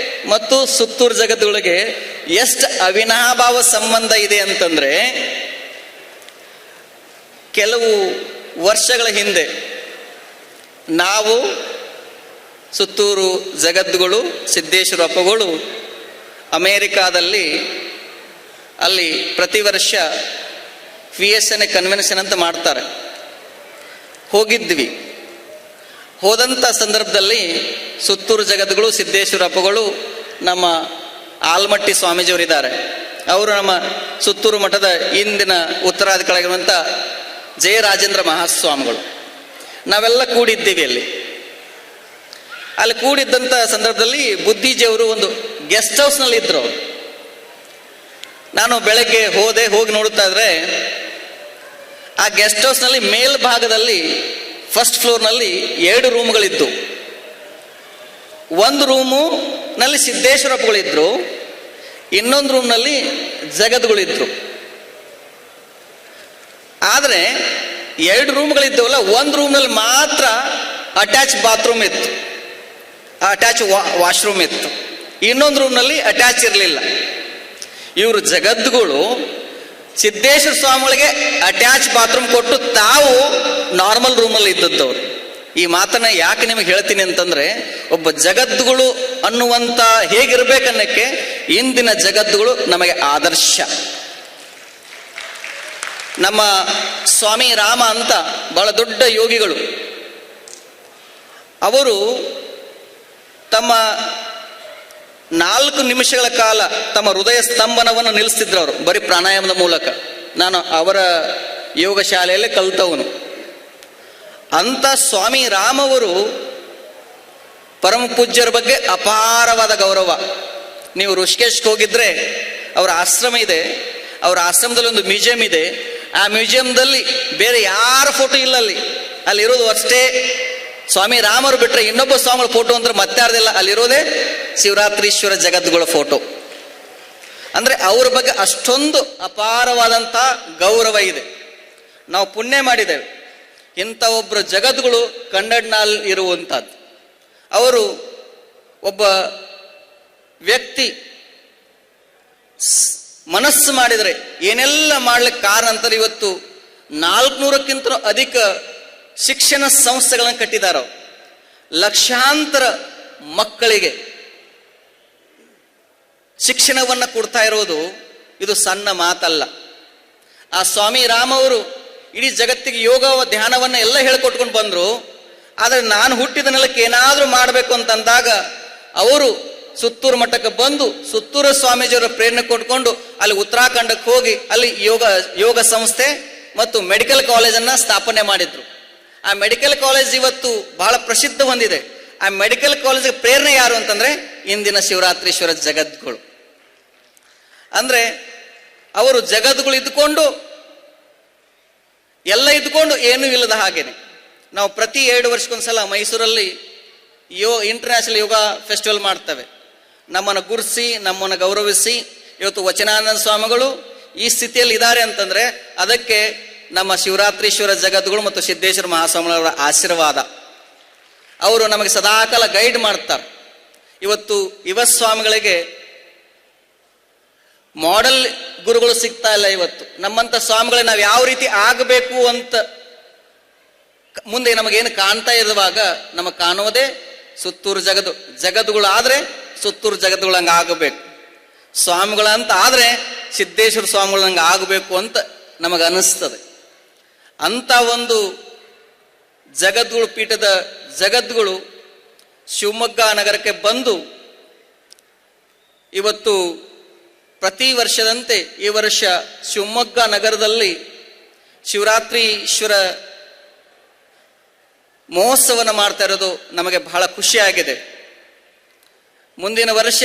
ಮತ್ತು ಸುತ್ತೂರು ಜಗದ್ಗುಳಿಗೆ ಎಷ್ಟು ಅವಿನಾಭಾವ ಸಂಬಂಧ ಇದೆ ಅಂತಂದ್ರೆ, ಕೆಲವು ವರ್ಷಗಳ ಹಿಂದೆ ನಾವು ಸುತ್ತೂರು ಜಗದ್ಗುಳು ಸಿದ್ದೇಶ್ವರ ಅಪ್ಪಗಳು ಅಮೇರಿಕಾದಲ್ಲಿ ಅಲ್ಲಿ ಪ್ರತಿ ವರ್ಷ VSNA ಕನ್ವೆನ್ಷನ್ ಅಂತ ಮಾಡ್ತಾರೆ, ಹೋಗಿದ್ವಿ. ಹೋದಂಥ ಸಂದರ್ಭದಲ್ಲಿ ಸುತ್ತೂರು ಜಗದ್ಗುಳು ಸಿದ್ದೇಶ್ವರ ಅಪ್ಪಗಳು ನಮ್ಮ ಆಲ್ಮಟ್ಟಿ ಸ್ವಾಮೀಜಿಯವರಿದ್ದಾರೆ, ಅವರು ನಮ್ಮ ಸುತ್ತೂರು ಮಠದ ಇಂದಿನ ಉತ್ತರಾಧಿಕಾರಿಯಾಗಿರುವಂಥ ಜಯರಾಜೇಂದ್ರ ಮಹಾಸ್ವಾಮಿಗಳು. ನಾವೆಲ್ಲ ಕೂಡಿದ್ದೀವಿ ಅಲ್ಲಿ ಕೂಡಿದ್ದಂಥ ಸಂದರ್ಭದಲ್ಲಿ ಬುದ್ಧಿಜಿಯವರು ಒಂದು ಗೆಸ್ಟ್ ಹೌಸ್ನಲ್ಲಿ ಇದ್ರು. ನಾನು ಬೆಳಗ್ಗೆ ಹೋಗಿ ನೋಡುತ್ತಾ ಇದ್ರೆ ಆ ಗೆಸ್ಟ್ ಹೌಸ್ನಲ್ಲಿ ಮೇಲ್ಭಾಗದಲ್ಲಿ ಫಸ್ಟ್ ಫ್ಲೋರ್ನಲ್ಲಿ 2 ರೂಮ್ಗಳಿದ್ದು. ಒಂದು ರೂಮುನಲ್ಲಿ ಸಿದ್ದೇಶ್ವರಪ್ಪಗಳಿದ್ರು, ಇನ್ನೊಂದು ರೂಮ್ನಲ್ಲಿ ಜಗದ್ಗುಳಿದ್ರು. ಆದರೆ 2 ರೂಮ್ಗಳಿದ್ದವಲ್ಲ, ಒಂದು ರೂಮ್ನಲ್ಲಿ ಮಾತ್ರ ಅಟ್ಯಾಚ್ ಬಾತ್ರೂಮ್ ಇತ್ತು. ಅಟ್ಯಾಚ್ ವಾಶ್ರೂಮ್ ಇತ್ತು, ಇನ್ನೊಂದು ರೂಮ್ನಲ್ಲಿ ಅಟ್ಯಾಚ್ ಇರಲಿಲ್ಲ. ಇವರು ಜಗದ್ಗುರು ಸಿದ್ದೇಶ್ವರ ಸ್ವಾಮಿಗಳಿಗೆ ಅಟ್ಯಾಚ್ ಬಾತ್ರೂಮ್ ಕೊಟ್ಟು ತಾವು ನಾರ್ಮಲ್ ರೂಮಲ್ಲಿ ಇದ್ದದ್ದವ್ರು. ಈ ಮಾತನ್ನ ಯಾಕೆ ನಿಮಗೆ ಹೇಳ್ತೀನಿ ಅಂತಂದ್ರೆ, ಒಬ್ಬ ಜಗದ್ಗುರು ಅನ್ನುವಂತ ಹೇಗಿರ್ಬೇಕನ್ನಕ್ಕೆ ಇಂದಿನ ಜಗದ್ಗುರು ನಮಗೆ ಆದರ್ಶ. ನಮ್ಮ ಸ್ವಾಮಿ ರಾಮ ಅಂತ ಬಹಳ ದೊಡ್ಡ ಯೋಗಿಗಳು, ಅವರು ತಮ್ಮ 4 ನಿಮಿಷಗಳ ಕಾಲ ತಮ್ಮ ಹೃದಯ ಸ್ತಂಭನವನ್ನು ನಿಲ್ಲಿಸ್ತಿದ್ರು. ಅವರು ಬರೀ ಪ್ರಾಣಾಯಾಮದ ಮೂಲಕ. ನಾನು ಅವರ ಯೋಗ ಶಾಲೆಯಲ್ಲೇ ಕಲ್ತವನು. ಅಂತ ಸ್ವಾಮಿ ರಾಮವರು ಪರಮ ಪೂಜ್ಯರ ಬಗ್ಗೆ ಅಪಾರವಾದ ಗೌರವ. ನೀವು ಋಷಿಕೇಶ್ಗೆ ಹೋಗಿದ್ರೆ ಅವರ ಆಶ್ರಮ ಇದೆ, ಅವರ ಆಶ್ರಮದಲ್ಲಿ ಒಂದು ಮ್ಯೂಸಿಯಂ ಇದೆ. ಆ ಮ್ಯೂಸಿಯಂದಲ್ಲಿ ಬೇರೆ ಯಾರ ಫೋಟೋ ಇಲ್ಲ, ಅಲ್ಲಿರೋದು ಅಷ್ಟೇ ಸ್ವಾಮಿ ರಾಮರು ಬಿಟ್ರೆ ಇನ್ನೊಬ್ಬ ಸ್ವಾಮಿಗಳ ಫೋಟೋ ಅಂದ್ರೆ ಮತ್ತಾರ್ದಿಲ್ಲ. ಅಲ್ಲಿರೋದೇ ಶಿವರಾತ್ರೀಶ್ವರ ಜಗದ್ಗುಳ ಫೋಟೋ. ಅಂದ್ರೆ ಅವ್ರ ಬಗ್ಗೆ ಅಷ್ಟೊಂದು ಅಪಾರವಾದಂಥ ಗೌರವ ಇದೆ. ನಾವು ಪುಣ್ಯ ಮಾಡಿದ್ದೇವೆ, ಇಂಥ ಒಬ್ಬರು ಜಗದ್ಗುಳು ಕನ್ನಡನಲ್ಲಿ ಇರುವಂಥದ್ದು. ಅವರು ಒಬ್ಬ ವ್ಯಕ್ತಿ ಮನಸ್ಸು ಮಾಡಿದರೆ ಏನೆಲ್ಲ ಮಾಡ್ಲಿಕ್ಕೆ ಕಾರಣ ಅಂತಾರೆ. ಇವತ್ತು 400ಕ್ಕಿಂತ ಅಧಿಕ ಶಿಕ್ಷಣ ಸಂಸ್ಥೆಗಳನ್ನು ಕಟ್ಟಿದ್ದಾರೆ. ಲಕ್ಷಾಂತರ ಮಕ್ಕಳಿಗೆ ಶಿಕ್ಷಣವನ್ನ ಕೊಡ್ತಾ ಇರೋದು ಇದು ಸಣ್ಣ ಮಾತಲ್ಲ. ಆ ಸ್ವಾಮಿ ರಾಮ ಅವರು ಇಡೀ ಜಗತ್ತಿಗೆ ಯೋಗ ಧ್ಯಾನವನ್ನ ಎಲ್ಲ ಹೇಳ್ಕೊಟ್ಕೊಂಡು ಬಂದ್ರು. ಆದರೆ ನಾನು ಹುಟ್ಟಿದ ನೆಲಕ್ಕೆ ಏನಾದ್ರೂ ಮಾಡಬೇಕು ಅಂತಂದಾಗ ಅವರು ಸುತ್ತೂರು ಮಠಕ್ಕೆ ಬಂದು ಸುತ್ತೂರು ಸ್ವಾಮೀಜಿಯವರ ಪ್ರೇರಣೆ ಕೊಟ್ಕೊಂಡು ಅಲ್ಲಿ ಉತ್ತರಾಖಂಡಕ್ಕೆ ಹೋಗಿ ಅಲ್ಲಿ ಯೋಗ ಸಂಸ್ಥೆ ಮತ್ತು ಮೆಡಿಕಲ್ ಕಾಲೇಜನ್ನ ಸ್ಥಾಪನೆ ಮಾಡಿದ್ರು. ಆ ಮೆಡಿಕಲ್ ಕಾಲೇಜ್ ಇವತ್ತು ಬಹಳ ಪ್ರಸಿದ್ಧ ಹೊಂದಿದೆ. ಆ ಮೆಡಿಕಲ್ ಕಾಲೇಜಿಗೆ ಪ್ರೇರಣೆ ಯಾರು ಅಂತಂದ್ರೆ ಇಂದಿನ ಶಿವರಾತ್ರೀಶ್ವರ ಜಗದ್ಗುರು. ಅಂದ್ರೆ ಅವರು ಜಗದ್ಗುರು ಇದ್ದುಕೊಂಡು ಎಲ್ಲ ಇದ್ದುಕೊಂಡು ಏನೂ ಇಲ್ಲದ ಹಾಗೇನೆ. ನಾವು ಪ್ರತಿ 2 ವರ್ಷಕ್ಕೊಂದ್ಸಲ ಮೈಸೂರಲ್ಲಿ ಇಂಟರ್ನ್ಯಾಷನಲ್ ಯೋಗ ಫೆಸ್ಟಿವಲ್ ಮಾಡ್ತೇವೆ. ನಮ್ಮನ್ನು ಗುರುಸಿ ನಮ್ಮನ್ನು ಗೌರವಿಸಿ ಇವತ್ತು ವಚನಾನಂದ ಸ್ವಾಮಿಗಳು ಈ ಸ್ಥಿತಿಯಲ್ಲಿ ಇದ್ದಾರೆ ಅಂತಂದ್ರೆ ಅದಕ್ಕೆ ನಮ್ಮ ಶಿವರಾತ್ರೀಶ್ವರ ಜಗದ್ಗುರು ಮತ್ತು ಸಿದ್ದೇಶ್ವರ ಮಹಾಸ್ವಾಮಿಗಳವರ ಆಶೀರ್ವಾದ. ಅವರು ನಮಗೆ ಸದಾಕಾಲ ಗೈಡ್ ಮಾಡ್ತಾರೆ. ಇವತ್ತು ಯುವ ಸ್ವಾಮಿಗಳಿಗೆ ಮಾಡೆಲ್ ಗುರುಗಳು ಸಿಗ್ತಾ ಇಲ್ಲ. ಇವತ್ತು ನಮ್ಮಂತ ಸ್ವಾಮಿಗಳೇ ನಾವು ಯಾವ ರೀತಿ ಆಗಬೇಕು ಅಂತ ಮುಂದೆ ನಮಗೇನು ಕಾಣ್ತಾ ಇರುವಾಗ ನಮಗೆ ಕಾಣುವುದೇ ಸುತ್ತೂರು ಜಗದ್ಗುಳು ಆದ್ರೆ ಸುತ್ತೂರು ಜಗದ್ಗುಳು ಹಂಗೆ ಆಗಬೇಕು, ಸ್ವಾಮಿಗಳಂತ ಆದ್ರೆ ಸಿದ್ದೇಶ್ವರ ಸ್ವಾಮಿಗಳು ಹಂಗೆ ಆಗಬೇಕು ಅಂತ ನಮಗೆ ಅನಿಸ್ತದೆ. ಅಂತ ಒಂದು ಜಗದ್ಗುರು ಪೀಠದ ಜಗದ್ಗುರು ಶಿವಮೊಗ್ಗ ನಗರಕ್ಕೆ ಬಂದು ಇವತ್ತು ಪ್ರತಿ ವರ್ಷದಂತೆ ಈ ವರ್ಷ ಶಿವಮೊಗ್ಗ ನಗರದಲ್ಲಿ ಶಿವರಾತ್ರೀಶ್ವರ ಮಹೋತ್ಸವನ ಮಾಡ್ತಾ ಇರೋದು ನಮಗೆ ಬಹಳ ಖುಷಿಯಾಗಿದೆ. ಮುಂದಿನ ವರ್ಷ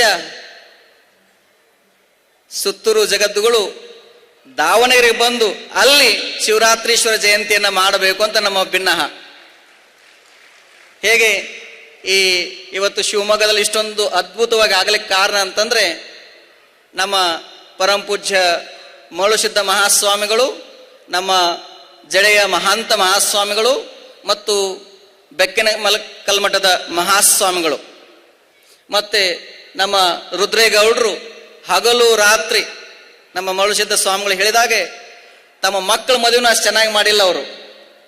ಸುತ್ತೂರು ಜಗದ್ಗುರು ದಾವಣಗೆರೆಗೆ ಬಂದು ಅಲ್ಲಿ ಶಿವರಾತ್ರೀಶ್ವರ ಜಯಂತಿಯನ್ನ ಮಾಡಬೇಕು ಅಂತ ನಮ್ಮ ಭಿನ್ನಹ. ಹೇಗೆ ಇವತ್ತು ಶಿವಮೊಗ್ಗದಲ್ಲಿ ಇಷ್ಟೊಂದು ಅದ್ಭುತವಾಗಿ ಆಗ್ಲಿಕ್ಕೆ ಕಾರಣ ಅಂತಂದ್ರೆ ನಮ್ಮ ಪರಮ ಪೂಜ್ಯ ಮರುಳಸಿದ್ಧ ಮಹಾಸ್ವಾಮಿಗಳು, ನಮ್ಮ ಜಡೆಯ ಮಹಾಂತ ಮಹಾಸ್ವಾಮಿಗಳು ಮತ್ತು ಬೆಕ್ಕಿನ ಕಲ್ಮಠದ ಮಹಾಸ್ವಾಮಿಗಳು ಮತ್ತೆ ನಮ್ಮ ರುದ್ರೇಗೌಡರು ಹಗಲು ರಾತ್ರಿ ನಮ್ಮ ಮರುಳಸಿದ್ಧ ಸ್ವಾಮಿಗಳು ಹೇಳಿದಾಗೆ ತಮ್ಮ ಮಕ್ಕಳ ಮದುವೆನೂ ಅಷ್ಟು ಚೆನ್ನಾಗಿ ಮಾಡಿಲ್ಲ, ಅವರು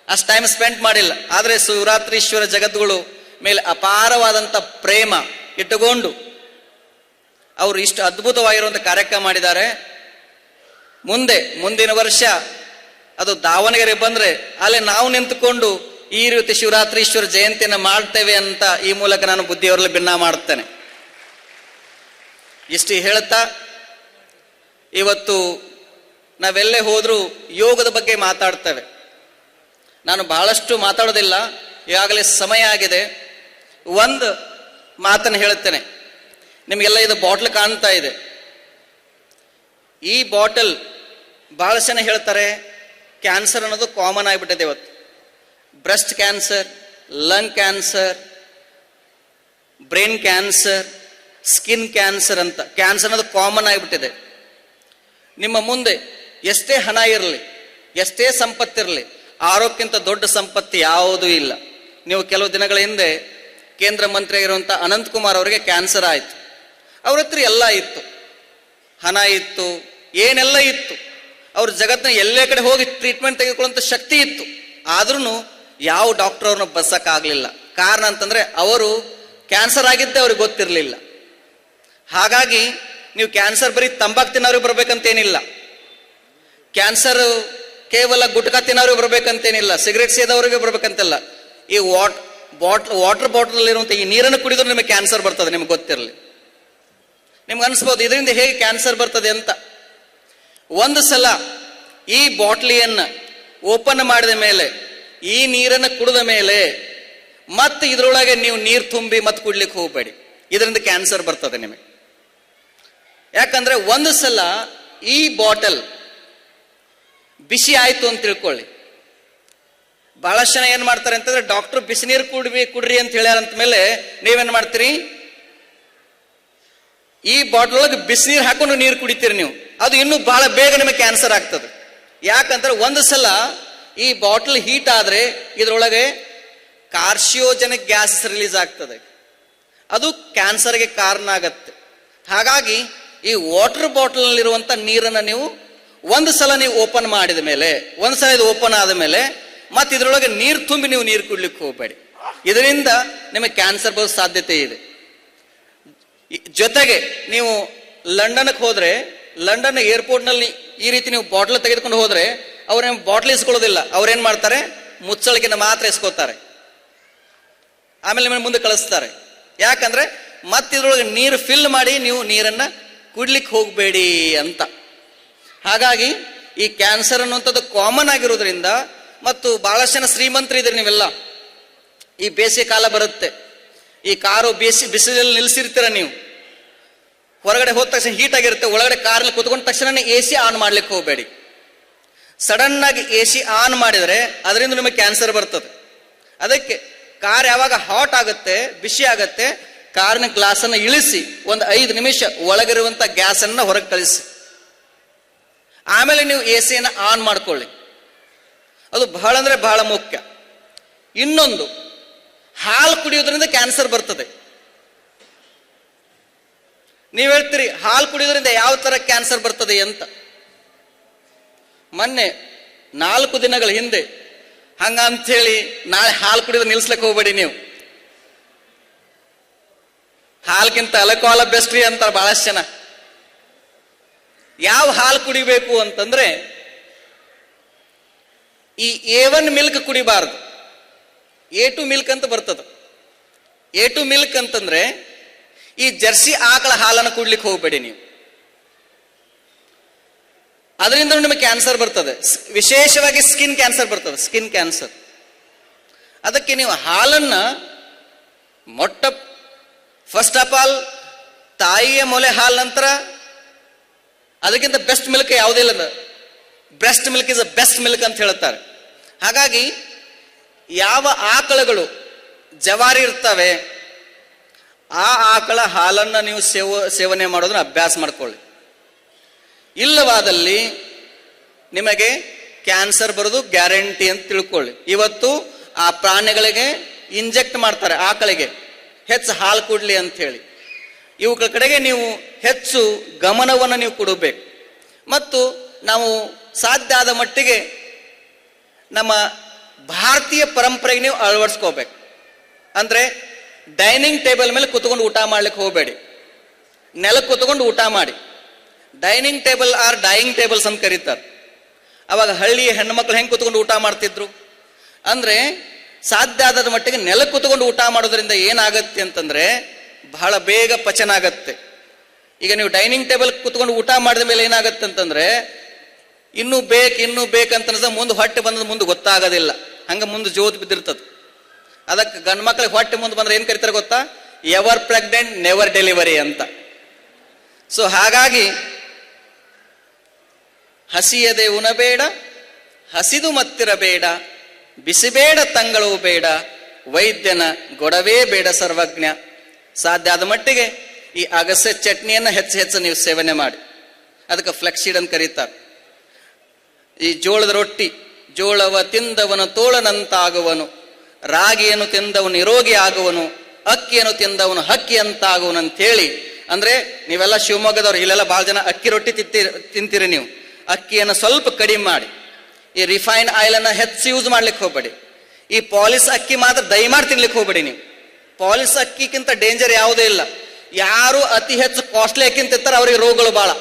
ಅಷ್ಟು ಟೈಮ್ ಸ್ಪೆಂಡ್ ಮಾಡಿಲ್ಲ. ಆದರೆ ಶಿವರಾತ್ರೀಶ್ವರ ಜಗದ್ಗುರು ಮೇಲೆ ಅಪಾರವಾದಂಥ ಪ್ರೇಮ ಇಟ್ಟುಕೊಂಡು ಅವರು ಇಷ್ಟು ಅದ್ಭುತವಾಗಿರುವಂಥ ಕಾರ್ಯಕ್ರಮ ಮಾಡಿದ್ದಾರೆ. ಮುಂದಿನ ವರ್ಷ ಅದು ದಾವಣಗೆರೆ ಬಂದ್ರೆ ಅಲ್ಲಿ ನಾವು ನಿಂತುಕೊಂಡು ಈ ರೀತಿ ಶಿವರಾತ್ರೀಶ್ವರ ಜಯಂತಿಯನ್ನು ಮಾಡ್ತೇವೆ ಅಂತ ಈ ಮೂಲಕ ನಾನು ಬುದ್ಧಿಯವರಲ್ಲಿ ಭಿನ್ನ ಮಾಡ್ತೇನೆ. ಇಷ್ಟು ಹೇಳುತ್ತಾ ಇವತ್ತು ನಾವೆಲ್ಲೇ ಹೋದ್ರೂ ಯೋಗದ ಬಗ್ಗೆ ಮಾತಾಡ್ತೇವೆ. ನಾನು ಬಹಳಷ್ಟು ಮಾತಾಡೋದಿಲ್ಲ, ಈಗಾಗಲೇ ಸಮಯ ಆಗಿದೆ. ಒಂದು ಮಾತನ್ನು ಹೇಳುತ್ತೇನೆ. ನಿಮಗೆಲ್ಲ ಇದು ಬಾಟ್ಲ್ ಕಾಣ್ತಾ ಇದೆ. ಈ ಬಾಟಲ್ ಬಹಳ ಜನ ಹೇಳ್ತಾರೆ ಕ್ಯಾನ್ಸರ್ ಅನ್ನೋದು ಕಾಮನ್ ಆಗಿಬಿಟ್ಟಿದೆ ಇವತ್ತು. Breast cancer, lung cancer, brain cancer, skin cancer ಅಂತ ಕ್ಯಾನ್ಸರ್ ಅನ್ನೋದು ಕಾಮನ್ ಆಗಿಬಿಟ್ಟಿದೆ. ನಿಮ್ಮ ಮುಂದೆ ಎಷ್ಟೇ ಹಣ ಇರಲಿ, ಎಷ್ಟೇ ಸಂಪತ್ತಿರಲಿ, ಆರೋಗ್ಯಕ್ಕಿಂತ ದೊಡ್ಡ ಸಂಪತ್ತು ಯಾವುದೂ ಇಲ್ಲ. ನೀವು ಕೆಲವು ದಿನಗಳ ಹಿಂದೆ ಕೇಂದ್ರ ಮಂತ್ರಿ ಆಗಿರುವಂಥ ಅನಂತಕುಮಾರ್ ಅವರಿಗೆ ಕ್ಯಾನ್ಸರ್ ಆಯಿತು. ಅವ್ರ ಹತ್ರ ಎಲ್ಲ ಇತ್ತು, ಹಣ ಇತ್ತು, ಏನೆಲ್ಲ ಇತ್ತು. ಅವ್ರ ಜಗತ್ತಿನ ಎಲ್ಲೇ ಕಡೆ ಹೋಗಿ ಟ್ರೀಟ್ಮೆಂಟ್ ತೆಗೆದುಕೊಳ್ಳುವಂಥ ಶಕ್ತಿ ಇತ್ತು. ಆದ್ರೂ ಯಾವ ಡಾಕ್ಟರ್ ಅವ್ರನ್ನ ಬಸ್ಸಕ್ಕಾಗಲಿಲ್ಲ. ಕಾರಣ ಅಂತಂದ್ರೆ ಅವರು ಕ್ಯಾನ್ಸರ್ ಆಗಿದ್ದೇ ಅವ್ರಿಗೆ ಗೊತ್ತಿರಲಿಲ್ಲ. ಹಾಗಾಗಿ ನೀವು ಕ್ಯಾನ್ಸರ್ ಬರೀ ತಂಬಾಕು ತಿನ್ನೋರಿಗೆ ಬರ್ಬೇಕಂತೇನಿಲ್ಲ, ಕ್ಯಾನ್ಸರ್ ಕೇವಲ ಗುಟ್ಕಾ ತಿನ್ನೋರಿಗೆ ಬರ್ಬೇಕಂತೇನಿಲ್ಲ, ಸಿಗರೇಟ್ ಸೇದವರಿಗೆ ಬರ್ಬೇಕಂತಿಲ್ಲ. ಈ ವಾಟರ್ ಬಾಟಲ್ ಇರುವಂಥ ಈ ನೀರನ್ನು ಕುಡಿದ್ರು ನಿಮಗೆ ಕ್ಯಾನ್ಸರ್ ಬರ್ತದೆ, ನಿಮ್ಗೆ ಗೊತ್ತಿರಲಿ. ನಿಮ್ಗೆ ಅನಿಸ್ಬೋದು ಇದರಿಂದ ಹೇಗೆ ಕ್ಯಾನ್ಸರ್ ಬರ್ತದೆ ಅಂತ. ಒಂದು ಸಲ ಈ ಬಾಟ್ಲಿಯನ್ನು ಓಪನ್ ಮಾಡಿದ ಮೇಲೆ, ಈ ನೀರನ್ನು ಕುಡಿದ ಮೇಲೆ ಮತ್ತೆ ಇದರೊಳಗೆ ನೀವು ನೀರು ತುಂಬಿ ಮತ್ತೆ ಕುಡ್ಲಿಕ್ಕೆ ಹೋಗಬೇಡಿ, ಇದರಿಂದ ಕ್ಯಾನ್ಸರ್ ಬರ್ತದೆ ನಿಮಗೆ. ಯಾಕಂದ್ರೆ ಒಂದು ಸಲ ಈ ಬಾಟಲ್ ಬಿಸಿ ಆಯ್ತು ಅಂತ ತಿಳ್ಕೊಳ್ಳಿ. ಬಹಳಷ್ಟು ಜನ ಏನ್ ಮಾಡ್ತಾರೆ ಅಂತಂದ್ರೆ ಡಾಕ್ಟರ್ ಬಿಸಿನೀರು ಕುಡ್ರಿ ಅಂತ ಹೇಳ್ಯಾರಂತ ಮೇಲೆ ನೀವೇನ್ ಮಾಡ್ತೀರಿ, ಈ ಬಾಟಲ್ ಒಳಗೆ ಬಿಸಿನೀರು ಹಾಕೊಂಡು ನೀರು ಕುಡಿತೀರಿ ನೀವು. ಅದು ಇನ್ನೂ ಬಹಳ ಬೇಗ ನಿಮಗೆ ಕ್ಯಾನ್ಸರ್ ಆಗ್ತದೆ. ಯಾಕಂದ್ರೆ ಒಂದು ಸಲ ಈ ಬಾಟಲ್ ಹೀಟ್ ಆದ್ರೆ ಇದರೊಳಗೆ ಕಾರ್ಸಿಯೋಜೆನಿಕ್ ಗ್ಯಾಸಸ್ ರಿಲೀಸ್ ಆಗ್ತದೆ, ಅದು ಕ್ಯಾನ್ಸರ್ಗೆ ಕಾರಣ ಆಗತ್ತೆ. ಹಾಗಾಗಿ ಈ ವಾಟರ್ ಬಾಟಲ್ ನಲ್ಲಿರುವಂತ ನೀರನ್ನು ನೀವು ಒಂದು ಸಲ ನೀವು ಓಪನ್ ಮಾಡಿದ ಮೇಲೆ, ಒಂದು ಸಲ ಇದು ಓಪನ್ ಆದ ಮೇಲೆ ಮತ್ತೆ ಇದರೊಳಗೆ ನೀರು ತುಂಬಿ ನೀವು ನೀರು ಕುಡ್ಲಿಕ್ಕೆ ಹೋಗಬೇಡಿ, ಇದರಿಂದ ನಿಮಗೆ ಕ್ಯಾನ್ಸರ್ ಬರೋ ಸಾಧ್ಯತೆ ಇದೆ. ಜೊತೆಗೆ ನೀವು ಲಂಡನ್ಗೆ ಹೋದ್ರೆ, ಲಂಡನ್ ಏರ್ಪೋರ್ಟ್ ನಲ್ಲಿ ಈ ರೀತಿ ನೀವು ಬಾಟ್ಲ್ ತೆಗೆದುಕೊಂಡು ಹೋದ್ರೆ ಅವ್ರೇನು ಬಾಟ್ಲ್ ಇಸ್ಕೊಳ್ಳೋದಿಲ್ಲ, ಅವ್ರೇನ್ ಮಾಡ್ತಾರೆ ಮುಚ್ಚಳಿಕೆನ ಮಾತ್ರ ಇಸ್ಕೋತಾರೆ, ಆಮೇಲೆ ನಿಮ್ಮನ್ನು ಮುಂದೆ ಕಳಿಸ್ತಾರೆ. ಯಾಕಂದ್ರೆ ಮತ್ತೆ ಇದ್ರೊಳಗೆ ನೀರು ಫಿಲ್ ಮಾಡಿ ನೀವು ನೀರನ್ನ ಕುಡ್ಲಿಕ್ಕೆ ಹೋಗಬೇಡಿ ಅಂತ. ಹಾಗಾಗಿ ಈ ಕ್ಯಾನ್ಸರ್ ಅನ್ನುವಂಥದ್ದು ಕಾಮನ್ ಆಗಿರೋದ್ರಿಂದ, ಮತ್ತು ಬಹಳಷ್ಟು ಜನ ಶ್ರೀಮಂತರಿದ್ದೀರಿ ನೀವೆಲ್ಲ, ಈ ಬೇಸಿಗೆ ಕಾಲ ಬರುತ್ತೆ, ಈ ಕಾರು ಬಿಸಿಲಲ್ಲಿ ನಿಲ್ಸಿರ್ತೀರ ನೀವು, ಹೊರಗಡೆ ಹೋದ ತಕ್ಷಣ ಹೀಟ್ ಆಗಿರುತ್ತೆ, ಒಳಗಡೆ ಕಾರಲ್ಲಿ ಕುತ್ಕೊಂಡ ತಕ್ಷಣ AC ಆನ್ ಮಾಡ್ಲಿಕ್ಕೆ ಹೋಗಬೇಡಿ. ಸಡನ್ ಆಗಿ AC ಆನ್ ಮಾಡಿದರೆ ಅದರಿಂದ ನಿಮಗೆ ಕ್ಯಾನ್ಸರ್ ಬರ್ತದೆ. ಅದಕ್ಕೆ ಕಾರ್ ಯಾವಾಗ ಹಾಟ್ ಆಗುತ್ತೆ, ಬಿಸಿ ಆಗುತ್ತೆ, ಕಾರಿನ ಗ್ಲಾಸ್ ಅನ್ನು ಇಳಿಸಿ ಒಂದು 5 ನಿಮಿಷ ಒಳಗಿರುವಂತ ಗ್ಯಾಸ್ ಅನ್ನ ಹೊರಗೆ ಕಳಿಸಿ, ಆಮೇಲೆ ನೀವು AC ಆನ್ ಮಾಡ್ಕೊಳ್ಳಿ. ಅದು ಬಹಳ ಅಂದ್ರೆ ಬಹಳ ಮುಖ್ಯ. ಇನ್ನೊಂದು, ಹಾಲು ಕುಡಿಯೋದ್ರಿಂದ ಕ್ಯಾನ್ಸರ್ ಬರ್ತದೆ. ನೀವು ಹೇಳ್ತೀರಿ ಹಾಲು ಕುಡಿಯೋದ್ರಿಂದ ಯಾವ ತರ ಕ್ಯಾನ್ಸರ್ ಬರ್ತದೆ ಅಂತ. ಮೊನ್ನೆ 4 ದಿನಗಳ ಹಿಂದೆ ಹಂಗಂಥೇಳಿ ನಾಳೆ ಹಾಲು ಕುಡಿಯೋದು ನಿಲ್ಸ್ಲಿಕ್ಕೆ ಹೋಗ್ಬೇಡಿ ನೀವು. ಹಾಲ್ಗಿಂತ ಅಲಕೋಹಾಲ ಬೆಸ್ಟ್ ರೀ ಅಂತಾರೆ ಬಹಳಷ್ಟು ಜನ. ಯಾವ ಹಾಲು ಕುಡಿಬೇಕು ಅಂತಂದ್ರೆ ಈ A1 ಮಿಲ್ಕ್ ಕುಡಿಬಾರ್ದು, A2 ಮಿಲ್ಕ್ ಅಂತ ಬರ್ತದೆ. A2 ಮಿಲ್ಕ್ ಅಂತಂದ್ರೆ ಈ ಜರ್ಸಿ ಆಕಳ ಹಾಲನ್ನು ಕುಡ್ಲಿಕ್ಕೆ ಹೋಗ್ಬೇಡಿ ನೀವು, ಅದರಿಂದ ನಿಮಗೆ ಕ್ಯಾನ್ಸರ್ ಬರ್ತದೆ. ವಿಶೇಷವಾಗಿ ಸ್ಕಿನ್ ಕ್ಯಾನ್ಸರ್ ಬರ್ತದೆ, ಸ್ಕಿನ್ ಕ್ಯಾನ್ಸರ್. ಅದಕ್ಕೆ ನೀವು ಹಾಲನ್ನ ಫಸ್ಟ್ ಆಫ್ ಆಲ್ ತಾಯಿಯ ಮೊಲೆ ಹಾಲ್ ನಂತರ ಅದಕ್ಕಿಂತ ಬೆಸ್ಟ್ ಮಿಲ್ಕ್ ಯಾವುದಿಲ್ಲ, breast milk is a best milk ಅಂತ ಹೇಳ್ತಾರೆ. ಹಾಗಾಗಿ ಯಾವ ಆಕಳಗಳು ಜವಾರಿ ಇರ್ತವೆ ಆ ಆಕಳ ಹಾಲನ್ನ ನೀವು ಸೇವನೆ ಮಾಡೋದನ್ನ ಅಭ್ಯಾಸ ಮಾಡ್ಕೊಳ್ಳಿ. ಇಲ್ಲವಾದಲ್ಲಿ ನಿಮಗೆ ಕ್ಯಾನ್ಸರ್ ಬರೋದು ಗ್ಯಾರಂಟಿ ಅಂತ ತಿಳ್ಕೊಳ್ಳಿ. ಇವತ್ತು ಆ ಪ್ರಾಣಿಗಳಿಗೆ ಇಂಜೆಕ್ಟ್ ಮಾಡ್ತಾರೆ, ಆಕಳಿಗೆ ಹೆಚ್ಚು ಹಾಲು ಕೊಡ್ಲಿ ಅಂತ ಹೇಳಿ. ಇವುಗಳ ಕಡೆಗೆ ನೀವು ಹೆಚ್ಚು ಗಮನವನ್ನು ನೀವು ಕೊಡಬೇಕು. ಮತ್ತು ನಾವು ಸಾಧ್ಯ ಆದ ಮಟ್ಟಿಗೆ ನಮ್ಮ ಭಾರತೀಯ ಪರಂಪರೆಗೆ ನೀವು ಅಳವಡಿಸ್ಕೋಬೇಕು. ಅಂದ್ರೆ ಡೈನಿಂಗ್ ಟೇಬಲ್ ಮೇಲೆ ಕುತ್ಕೊಂಡು ಊಟ ಮಾಡ್ಲಿಕ್ಕೆ ಹೋಗಬೇಡಿ, ನೆಲಕ್ಕೆ ಕುತ್ಕೊಂಡು ಊಟ ಮಾಡಿ. Dining table or dying tables ಅಂತ ಕರೀತಾರೆ. ಅವಾಗ ಹಳ್ಳಿಯ ಹೆಣ್ಮಕ್ಳು ಹೆಂಗೆ ಕುತ್ಕೊಂಡು ಊಟ ಮಾಡ್ತಿದ್ರು ಅಂದ್ರೆ, ಸಾಧ್ಯ ಆದ ಮಟ್ಟಿಗೆ ನೆಲಕ್ಕೆ ಕುತ್ಕೊಂಡು ಊಟ ಮಾಡೋದ್ರಿಂದ ಏನಾಗತ್ತೆ ಅಂತಂದ್ರೆ ಬಹಳ ಬೇಗ ಪಚನ ಆಗತ್ತೆ. ಈಗ ನೀವು ಡೈನಿಂಗ್ ಟೇಬಲ್ ಕುತ್ಕೊಂಡು ಊಟ ಮಾಡಿದ ಮೇಲೆ ಏನಾಗತ್ತೆ ಅಂತಂದ್ರೆ ಇನ್ನೂ ಬೇಕಂತ ಮುಂದೆ ಹೊಟ್ಟೆ ಬಂದ ಮುಂದೆ ಗೊತ್ತಾಗೋದಿಲ್ಲ, ಹಂಗ ಮುಂದೆ ಜೋತ್ ಬಿದ್ದಿರ್ತದೆ. ಅದಕ್ಕೆ ಗಂಡು ಮಕ್ಳಿಗೆ ಹೊಟ್ಟೆ ಮುಂದೆ ಬಂದ್ರೆ ಏನ್ ಕರೀತಾರೆ ಗೊತ್ತಾ, ಎವರ್ ಪ್ರೆಗ್ನೆಂಟ್ ನೆವರ್ ಡೆಲಿವರಿ ಅಂತ. ಸೊ ಹಾಗಾಗಿ ಹಸಿಯದೆ ಉಣಬೇಡ, ಹಸಿದು ಮತ್ತಿರಬೇಡ, ಬಿಸಿಬೇಡ ತಂಗಳು ಬೇಡ, ವೈದ್ಯನ ಗೊಡವೇ ಬೇಡ ಸರ್ವಜ್ಞ. ಸಾಧ್ಯ ಆದ ಮಟ್ಟಿಗೆ ಈ ಅಗಸೆ ಚಟ್ನಿಯನ್ನ ಹೆಚ್ಚು ನೀವು ಸೇವನೆ ಮಾಡಿ. ಅದಕ್ಕೆ ಫ್ಲೆಕ್ಸೀಡ್ ಅಂತ ಕರೀತಾರೆ. ಈ ಜೋಳದ ರೊಟ್ಟಿ, ಜೋಳವ ತಿಂದವನು ತೋಳನಂತಾಗುವನು, ರಾಗಿಯನ್ನು ತಿಂದವನು ನಿರೋಗಿ ಆಗುವನು, ಅಕ್ಕಿಯನ್ನು ತಿಂದವನು ಹಕ್ಕಿ ಅಂತಾಗುವನಂತೇಳಿ. ಅಂದ್ರೆ ನೀವೆಲ್ಲ ಶಿವಮೊಗ್ಗದವ್ರು, ಇಲ್ಲೆಲ್ಲ ಬಹಳ ಜನ ಅಕ್ಕಿ ರೊಟ್ಟಿ ತಿಂತೀರಿ ನೀವು. ಅಕ್ಕಿಯನ್ನು ಸ್ವಲ್ಪ ಕಡಿಮೆ ಮಾಡಿ, ಈ ರಿಫೈನ್ಡ್ ಆಯಿಲ್ ಅನ್ನ ಹೆಚ್ಚು ಯೂಸ್ ಮಾಡ್ಲಿಕ್ಕೆ ಹೋಗ್ಬೇಡಿ. ಈ ಪಾಲಿಸ್ ಅಕ್ಕಿ ಮಾತ್ರ ದಯಮಾಡಿ ತಿನ್ಲಿಕ್ಕೆ ಹೋಗ್ಬೇಡಿ ನೀವು. ಪಾಲಿಸ್ ಅಕ್ಕಿಗಿಂತ ಡೇಂಜರ್ ಯಾವುದೇ ಇಲ್ಲ. ಯಾರು ಅತಿ ಹೆಚ್ಚು ಕಾಸ್ಟ್ಲಿ ಅಕ್ಕಿ ತಿಂತಾರೆ ಅವರಿಗೆ ರೋಗಗಳು ಬಹಳ.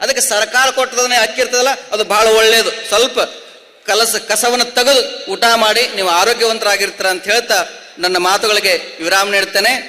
ಅದಕ್ಕೆ ಸರ್ಕಾರ ಕೊಟ್ಟದನ್ನೇ ಅಕ್ಕಿ ಇರ್ತದಲ್ಲ, ಅದು ಬಹಳ ಒಳ್ಳೆಯದು. ಸ್ವಲ್ಪ ಕಸವನ್ನು ತೆಗೆದು ಊಟ ಮಾಡಿ ನೀವು ಆರೋಗ್ಯವಂತರಾಗಿರ್ತೀರ ಅಂತ ಹೇಳ್ತಾ ನನ್ನ ಮಾತುಗಳಿಗೆ ವಿರಾಮ ನೀಡ್ತೇನೆ.